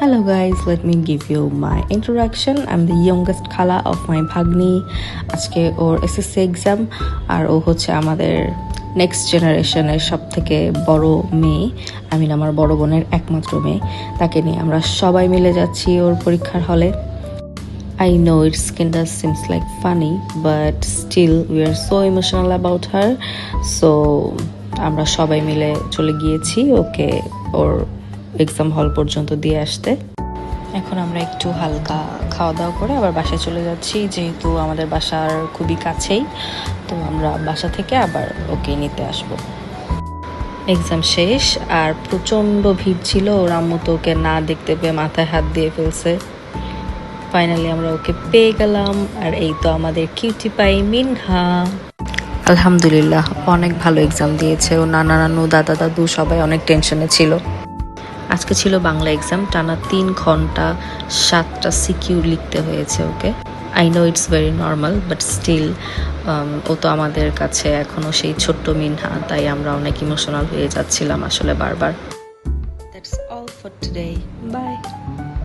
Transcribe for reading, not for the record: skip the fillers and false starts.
Hello guys, let me give you my introduction. I'm the youngest khala of my bhagni. আজকে ওর SSC exam আর ও হচ্ছে আমাদের next জেনারেশনের সবথেকে বড় মেয়ে। আমি আমার বড় বোনের একমাত্র মেয়ে। তাকে নিয়ে আমরা সবাই মিলে যাচ্ছি ওর পরীক্ষার হলে। I know it kinda seems like funny, but still we are so emotional about her. So আমরা সবাই মিলে চলে গিয়েছি ওকে ওর এক্সাম হল পর্যন্ত দিয়ে আসতে। এখন আমরা একটু হালকা খাওয়া দাওয়া করে আবার বাসায় চলে যাচ্ছি, যেহেতু আমাদের বাসার খুবই কাছেই, তো আমরা বাসা থেকে আবার ওকে নিতে আসব। এক্সাম শেষ আর প্রচণ্ড ভিড় ছিল। ওর আম্মু তো ওকে না দেখতে পেয়ে মাথায় হাত দিয়ে ফেলছে। ফাইনালি আমরা ওকে পেয়ে গেলাম, আর এই তো আমাদের কিউটি পাই মিনহা। আলহামদুলিল্লাহ অনেক ভালো এক্সাম দিয়েছে। ও নানা নানু দাদা দাদু সবাই অনেক টেনশনে ছিল। আজকে ছিল বাংলা এক্সাম, টানা 3 ঘন্টা 7টা সিকিউ লিখতে হয়েছে okay. I know it's very normal, but still ও তো আমাদের কাছে এখনও সেই ছোট্ট মিনহা, তাই আমরা অনেক ইমোশনাল হয়ে যাচ্ছিলাম আসলে বারবার। That's all for today, by.